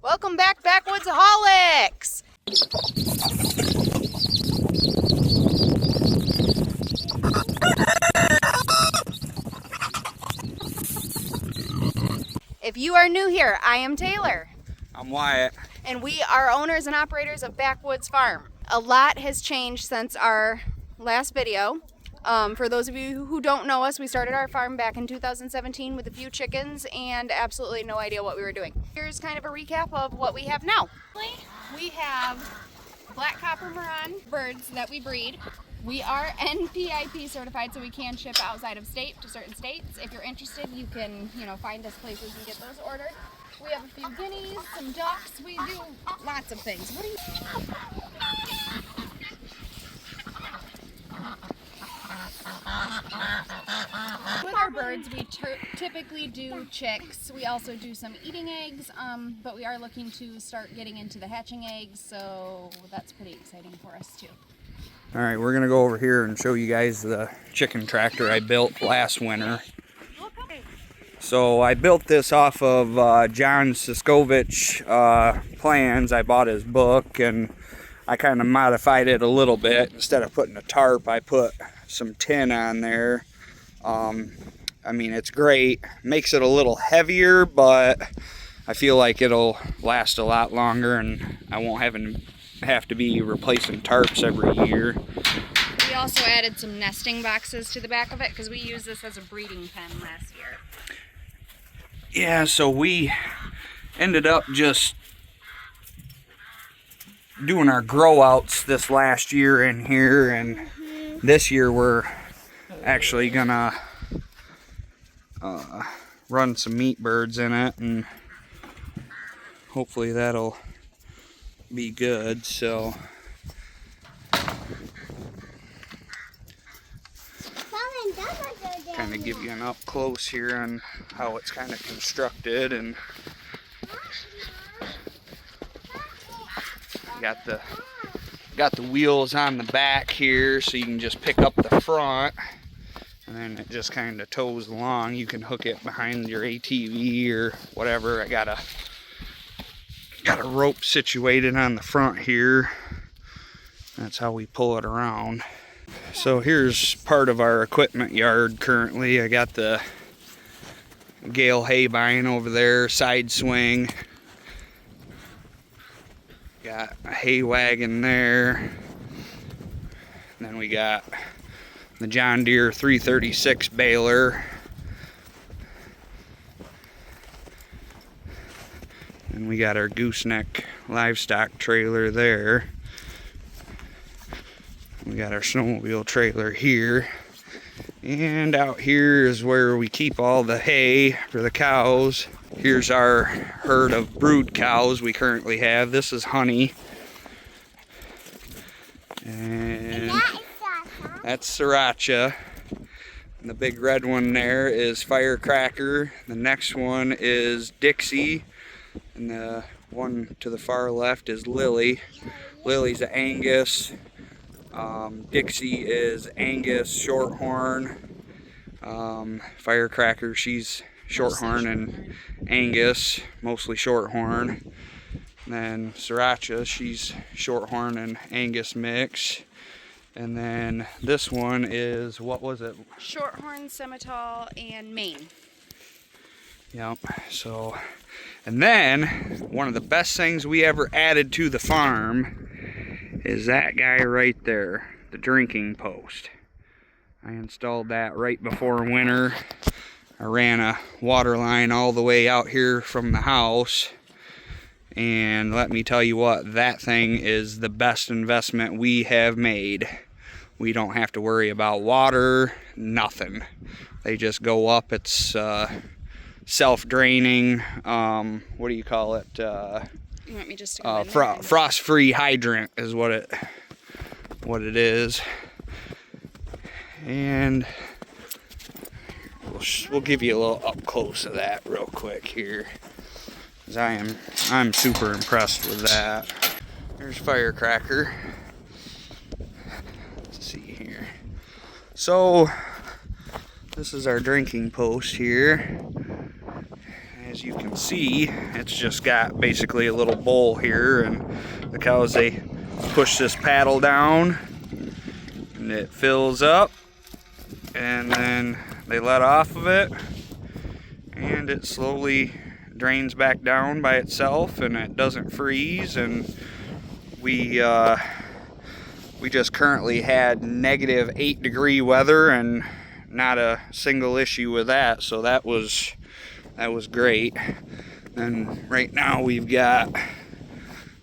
Welcome back, Backwoodsaholics! If you are new here, I am Taylor. I'm Wyatt. And we are owners and operators of Backwoods Farm. A lot has changed since our last video. For those of you who don't know us, we started our farm back in 2017 with a few chickens and absolutely no idea what we were doing. Here's kind of a recap of what we have now. We have black copper Maran birds that we breed. We are NPIP certified, so we can ship outside of state to certain states. If you're interested, you can, find us places and get those ordered. We have a few guineas, some ducks. We do lots of things. What do you? With our birds, we typically do chicks. We also do some eating eggs, but we are looking to start getting into the hatching eggs, so that's pretty exciting for us too. All right, we're gonna go over here and show you guys the chicken tractor I built last winter. So I built this off of John Siskovich plans. I bought his book and I kind of modified it a little bit. Instead of putting a tarp, I put some tin on there. I mean, it's great. Makes it a little heavier, but I feel like it'll last a lot longer and I won't have to be replacing tarps every year. We also added some nesting boxes to the back of it because we used this as a breeding pen last year. Yeah, so we ended up just doing our grow outs this last year in here, and this year we're actually gonna run some meat birds in it, and hopefully that'll be good. So kind of give you an up close here on how it's kind of constructed, and got the wheels on the back here so you can just pick up the front and then it just kind of tows along. You can hook it behind your ATV or whatever. I got a rope situated on the front here. That's how we pull it around. So here's part of our equipment yard currently. I got the Gale hay bine over there, side swing. Got a hay wagon there. And then we got the John Deere 336 baler. And we got our gooseneck livestock trailer there. We got our snowmobile trailer here. And out here is where we keep all the hay for the cows. Here's our herd of brood cows we currently have. This is Honey. And that's Sriracha. And the big red one there is Firecracker. The next one is Dixie. And the one to the far left is Lily. Lily's an Angus. Dixie is Angus Shorthorn. Firecracker, she's Shorthorn and Angus, mostly Shorthorn. And then Sriracha, she's Shorthorn and Angus mix. And then this one is, what was it? Shorthorn, Simmental, and Maine. Yep, so, and then one of the best things we ever added to the farm is that guy right there, the drinking post. I installed that right before winter. I ran a water line all the way out here from the house, and let me tell you what, that thing is the best investment we have made. We don't have to worry about water, nothing. They just go up. It's self-draining, what do you call it? You want me just to go in there? Frost-free hydrant is what it is. And we'll give you a little up close of that real quick here, because I'm super impressed with that. There's Firecracker. Let's see here. So this is our drinking post here. As as you can see, it's just got basically a little bowl here, and the cows, they push this paddle down and it fills up, and then they let off of it and it slowly drains back down by itself, and it doesn't freeze. And we just currently had -8-degree weather and not a single issue with that, so that was great. And right now we've got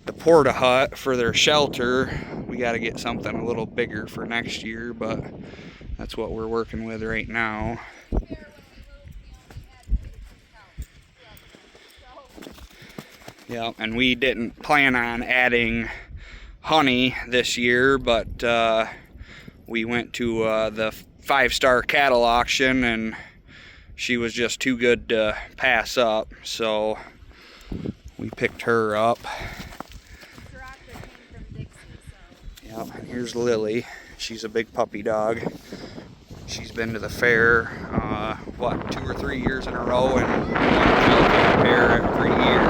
the porta hut for their shelter. We got to get something a little bigger for next year, but that's what we're working with right now. Yeah, and we didn't plan on adding honey this year, but we went to the 5-star cattle auction, and she was just too good to pass up, so we picked her up. Yep, and here's Lily. She's a big puppy dog. She's been to the fair, 2 or 3 years in a row, and won the fair every year.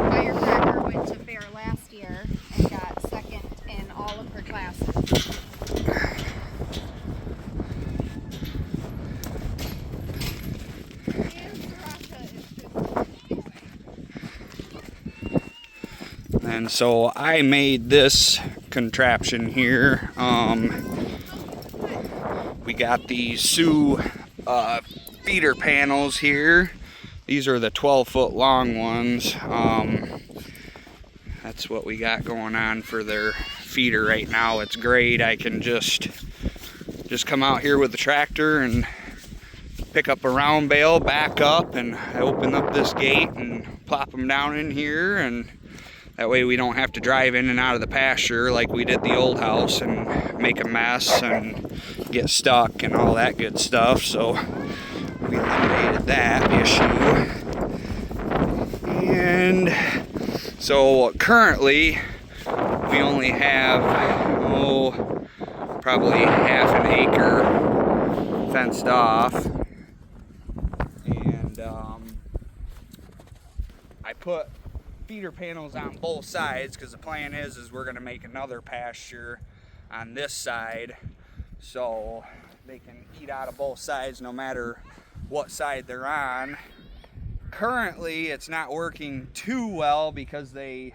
Firecracker went to fair last year and got second in all of her classes. And so I made this contraption here. We got these Sioux feeder panels here. These are the 12-foot long ones. That's what we got going on for their feeder right now. It's great. I can just come out here with the tractor and pick up a round bale, back up, and I open up this gate and plop them down in here, and that way we don't have to drive in and out of the pasture like we did the old house and make a mess and get stuck and all that good stuff. So we eliminated that issue. And so currently we only have probably half an acre fenced off, and I put feeder panels on both sides because the plan is we're going to make another pasture on this side so they can eat out of both sides no matter what side they're on. Currently it's not working too well because they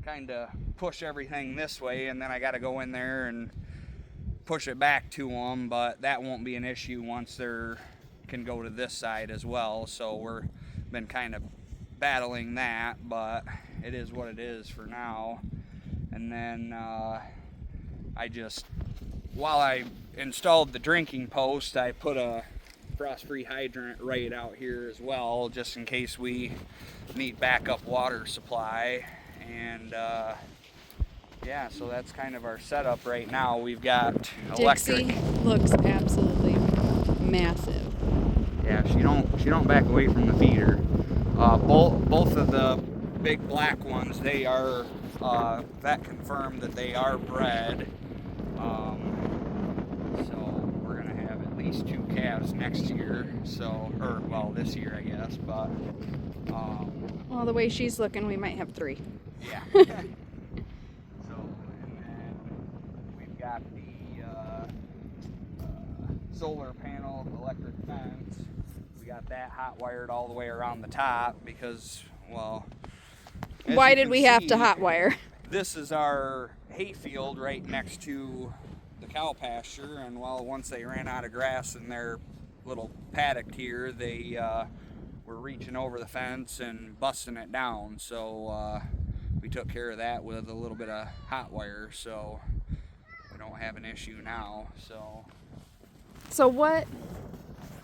kind of push everything this way, and then I got to go in there and push it back to them, but that won't be an issue once they can go to this side as well. So we're been kind of battling that, but it is what it is for now. And then while I installed the drinking post, I put a frost-free hydrant right out here as well, just in case we need backup water supply. And yeah, so that's kind of our setup right now. We've got electric. Dixie looks absolutely massive. Yeah, she don't back away from the feeder. Both of the big black ones, they are vet confirmed that they are bred. So we're gonna have at least 2 calves next year. So, this year I guess. But Well, the way she's looking, we might have 3. yeah. So, and then we've got the solar panel electric fence. We got that hot wired all the way around the top because, well, Why did we have to hot wire? This is our hay field right next to the cow pasture, and well, once they ran out of grass in their little paddock here, they were reaching over the fence and busting it down. So we took care of that with a little bit of hot wire, so we don't have an issue now. So what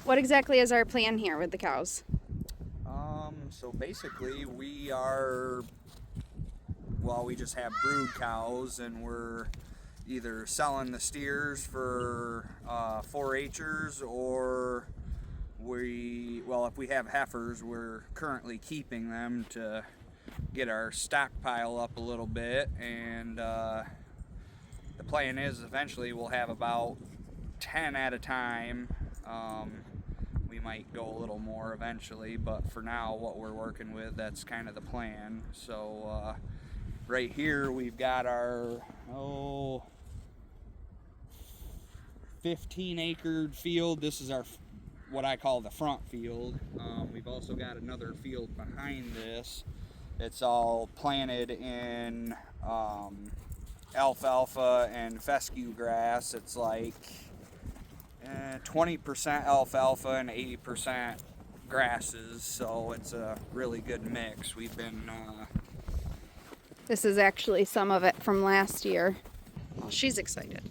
exactly is our plan here with the cows? So basically we just have brood cows, and we're either selling the steers for 4-H'ers, or if we have heifers, we're currently keeping them to get our stockpile up a little bit. And the plan is eventually we'll have about 10 at a time. We might go a little more eventually, but for now, what we're working with, that's kind of the plan. So right here we've got our 15-acre field. This is our what I call the front field. We've also got another field behind this. It's all planted in alfalfa and fescue grass. It's like 20% alfalfa and 80% grasses, so it's a really good mix. We've been This is actually some of it from last year. Well, she's excited.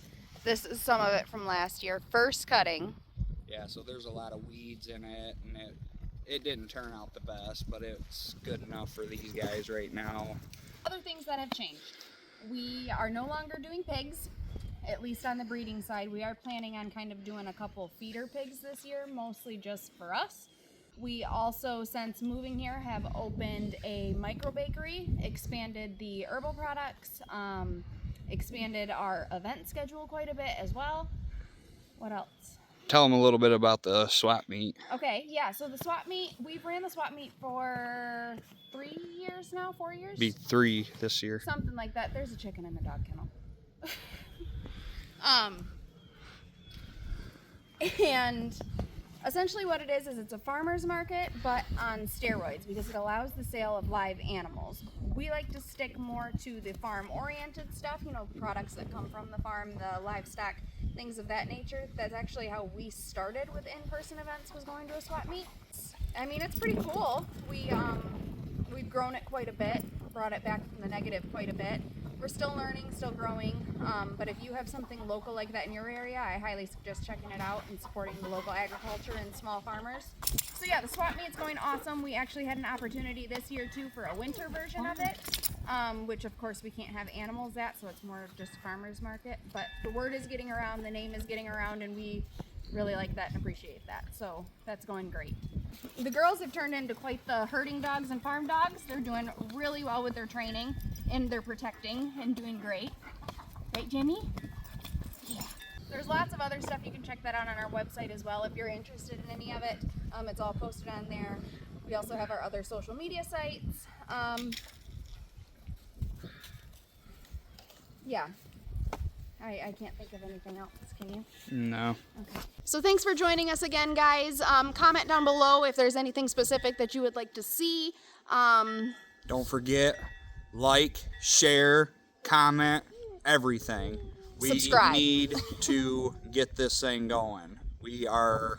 This is some of it from last year. First cutting. yeah, so there's a lot of weeds in it, and it didn't turn out the best, but it's good enough for these guys right now. Other things that have changed. We are no longer doing pigs, at least on the breeding side. We are planning on kind of doing a couple feeder pigs this year, mostly just for us. We also, since moving here, have opened a micro bakery, expanded the herbal products, expanded our event schedule quite a bit as well. What else? Tell them a little bit about the swap meet. Okay, yeah, so the swap meet, we've ran the swap meet for 3 years now, 4 years? Be 3 this year. Something like that. There's a chicken in the dog kennel. And essentially what it is it's a farmer's market, but on steroids, because it allows the sale of live animals. We like to stick more to the farm-oriented stuff, you know, products that come from the farm, the livestock, things of that nature. That's actually how we started with in-person events, was going to a swap meet. I mean, it's pretty cool. We've grown it quite a bit, brought it back from the negative quite a bit. We're still learning, still growing, but if you have something local like that in your area, I highly suggest checking it out and supporting the local agriculture and small farmers. So yeah, the swap meet's going awesome. We actually had an opportunity this year too for a winter version of it, which of course we can't have animals at, so it's more of just a farmer's market. But the word is getting around, the name is getting around, and we really like that and appreciate that. So that's going great. The girls have turned into quite the herding dogs and farm dogs. They're doing really well with their training and their protecting and doing great. Right, Jimmy? Yeah. There's lots of other stuff. You can check that out on our website as well if you're interested in any of it. It's all posted on there. We also have our other social media sites. Yeah. I can't think of anything else, can you? No. Okay. So thanks for joining us again, guys. Comment down below if there's anything specific that you would like to see. Don't forget, like, share, comment, everything. We Subscribe. need to get this thing going. We are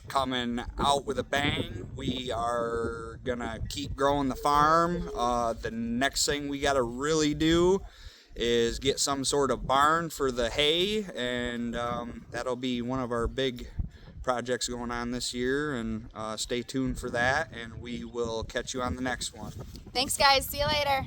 coming out with a bang. We are gonna keep growing the farm. The next thing we gotta really do is get some sort of barn for the hay, and that'll be one of our big projects going on this year, and stay tuned for that, and we will catch you on the next one. Thanks, guys. See you later.